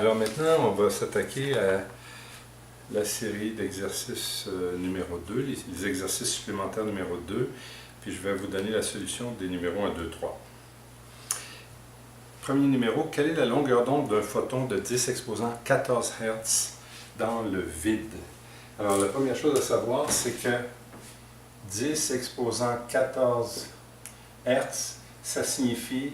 Alors maintenant, on va s'attaquer à la série d'exercices numéro 2, les exercices supplémentaires numéro 2, puis je vais vous donner la solution des numéros 1, 2, 3. Premier numéro, quelle est la longueur d'onde d'un photon de 10 exposant 14 Hz dans le vide? Alors la première chose à savoir, c'est que 10 exposant 14 Hz, ça signifie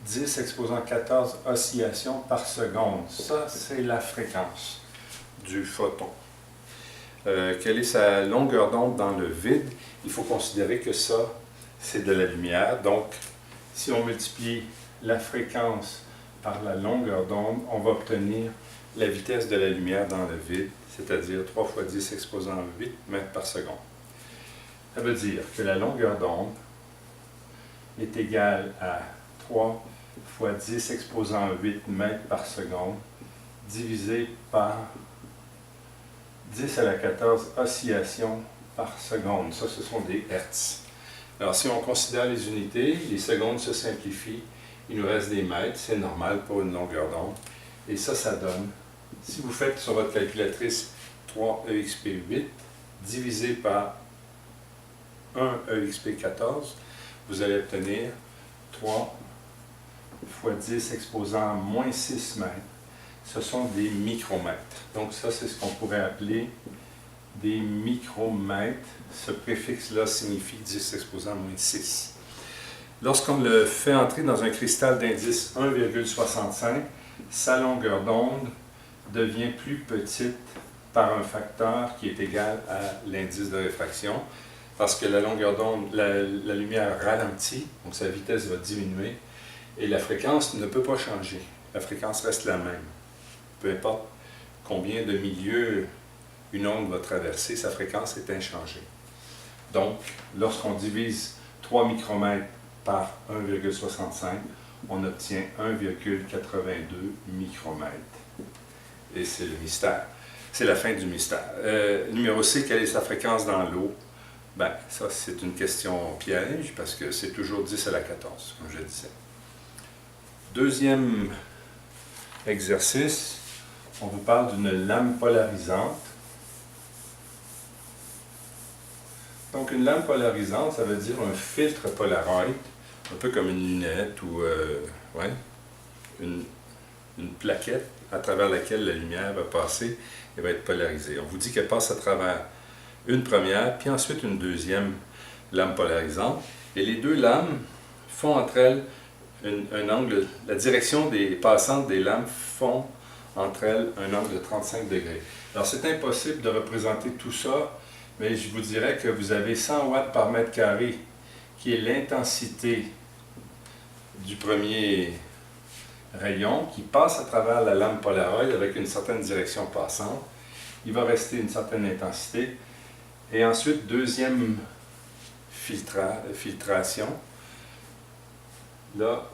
10 exposant 14 oscillations par seconde. Ça, c'est la fréquence du photon. Quelle est sa longueur d'onde dans le vide? Il faut considérer que ça, c'est de la lumière. Donc, si on multiplie la fréquence par la longueur d'onde, on va obtenir la vitesse de la lumière dans le vide, c'est-à-dire 3 fois 10 exposant 8 mètres par seconde. Ça veut dire que la longueur d'onde est égale à 3 fois 10 exposant 8 mètres par seconde divisé par 10 à la 14 oscillations par seconde. Ça, ce sont des hertz. Alors, si on considère les unités, les secondes se simplifient. Il nous reste des mètres. C'est normal pour une longueur d'onde. Et ça donne, si vous faites sur votre calculatrice 3 EXP 8 divisé par 1 EXP 14, vous allez obtenir 3 fois 10 exposant moins 6 mètres. Ce sont des micromètres. Donc ça, c'est ce qu'on pourrait appeler des micromètres. Ce préfixe-là signifie 10 exposant moins 6. Lorsqu'on le fait entrer dans un cristal d'indice 1,65, sa longueur d'onde devient plus petite par un facteur qui est égal à l'indice de réfraction, parce que la longueur d'onde, la lumière ralentit, donc sa vitesse va diminuer, et la fréquence ne peut pas changer. La fréquence reste la même. Peu importe combien de milieux une onde va traverser, sa fréquence est inchangée. Donc, lorsqu'on divise 3 micromètres par 1,65, on obtient 1,82 micromètres. Et c'est le mystère. C'est la fin du mystère. Numéro C, quelle est sa fréquence dans l'eau? Ben, ça, c'est une question piège, parce que c'est toujours 10 à la 14, comme je disais. Deuxième exercice, on vous parle d'une lame polarisante. Donc, une lame polarisante, ça veut dire un filtre Polaroid, un peu comme une lunette ou une plaquette à travers laquelle la lumière va passer et va être polarisée. On vous dit qu'elle passe à travers une première, puis ensuite une deuxième lame polarisante. Et les deux lames font entre elles un angle, la direction des passantes des lames font entre elles un angle de 35 degrés. Alors c'est impossible de représenter tout ça, mais je vous dirais que vous avez 100 watts par mètre carré, qui est l'intensité du premier rayon, qui passe à travers la lame Polaroid avec une certaine direction passante. Il va rester une certaine intensité. Et ensuite, deuxième filtration. Là,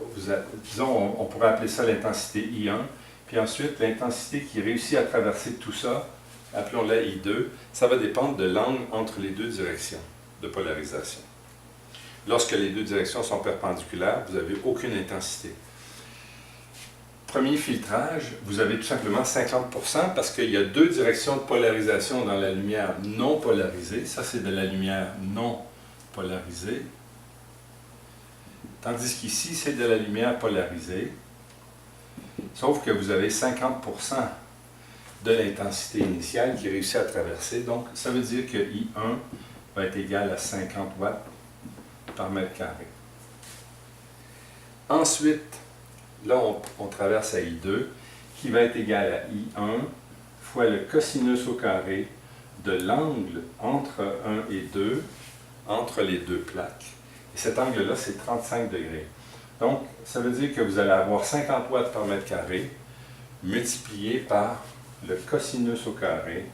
disons, on pourrait appeler ça l'intensité I1. Puis ensuite, l'intensité qui réussit à traverser tout ça, appelons-la I2, ça va dépendre de l'angle entre les deux directions de polarisation. Lorsque les deux directions sont perpendiculaires, vous n'avez aucune intensité. Premier filtrage, vous avez tout simplement 50% parce qu'il y a deux directions de polarisation dans la lumière non polarisée. Ça, c'est de la lumière non polarisée. Tandis qu'ici, c'est de la lumière polarisée. Sauf que vous avez 50% de l'intensité initiale qui réussit à traverser. Donc, ça veut dire que I1 va être égal à 50 watts par mètre carré. Ensuite, là, on traverse à I2, qui va être égal à I1 fois le cosinus au carré de l'angle entre 1 et 2, entre les deux plaques. Et cet angle-là, c'est 35 degrés. Donc, ça veut dire que vous allez avoir 50 watts par mètre carré multiplié par le cosinus au carré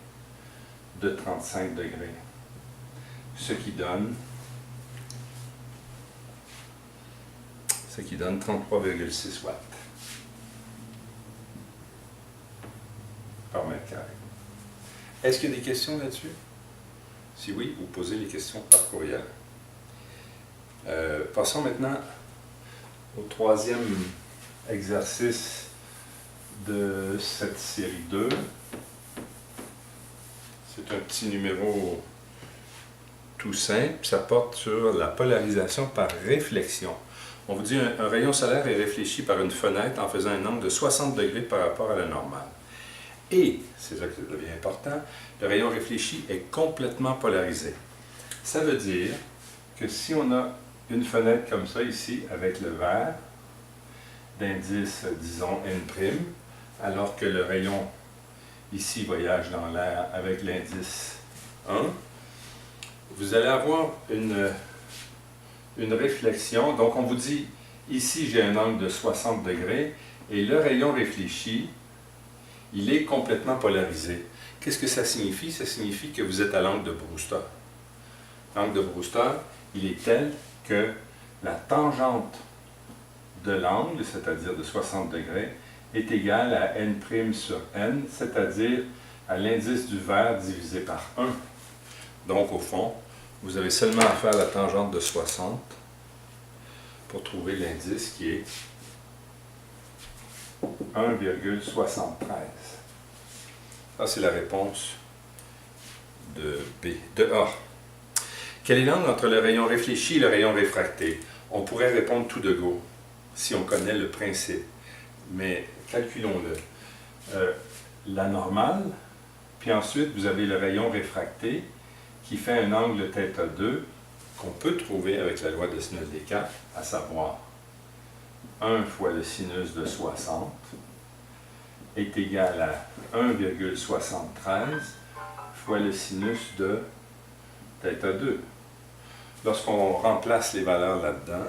de 35 degrés. Ce qui donne 33,6 watts par mètre carré. Est-ce qu'il y a des questions là-dessus? Si oui, vous posez les questions par courriel. Passons maintenant au troisième exercice de cette série 2. C'est un petit numéro tout simple, ça porte sur la polarisation par réflexion. On vous dit un rayon solaire est réfléchi par une fenêtre en faisant un angle de 60 degrés par rapport à la normale. Et, c'est là que ça devient important, le rayon réfléchi est complètement polarisé. Ça veut dire que si on a une fenêtre comme ça ici, avec le vert, d'indice, disons, N', alors que le rayon ici voyage dans l'air avec l'indice 1, vous allez avoir une réflexion. Donc on vous dit, ici j'ai un angle de 60 degrés, et le rayon réfléchi, il est complètement polarisé. Qu'est-ce que ça signifie? Ça signifie que vous êtes à l'angle de Brewster. L'angle de Brewster, il est tel que la tangente de l'angle, c'est-à-dire de 60 degrés, est égale à N' sur N, c'est-à-dire à l'indice du vert divisé par 1. Donc, au fond, vous avez seulement à faire la tangente de 60 pour trouver l'indice qui est 1,73. Ça, c'est la réponse de B, de A. Quel est l'angle entre le rayon réfléchi et le rayon réfracté? On pourrait répondre tout de go, si on connaît le principe. Mais calculons-le. La normale, puis ensuite vous avez le rayon réfracté qui fait un angle θ2 qu'on peut trouver avec la loi de sinus des quatre, à savoir 1 fois le sinus de 60 est égal à 1,73 fois le sinus de θ2. Lorsqu'on remplace les valeurs là-dedans,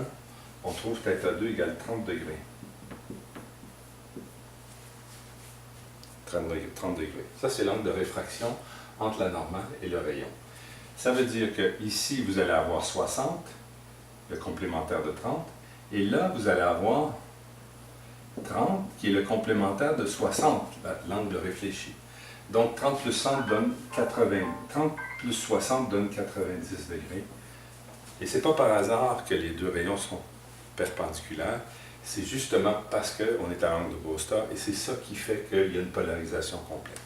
on trouve θ2 égale 30 degrés. 30 degrés. Ça, c'est l'angle de réfraction entre la normale et le rayon. Ça veut dire que ici, vous allez avoir 60, le complémentaire de 30, et là, vous allez avoir 30, qui est le complémentaire de 60, l'angle réfléchi. Donc, 30 plus 60 donne 90 degrés. Et ce n'est pas par hasard que les deux rayons sont perpendiculaires. C'est justement parce qu'on est à l'angle de Brewster, et c'est ça qui fait qu'il y a une polarisation complète.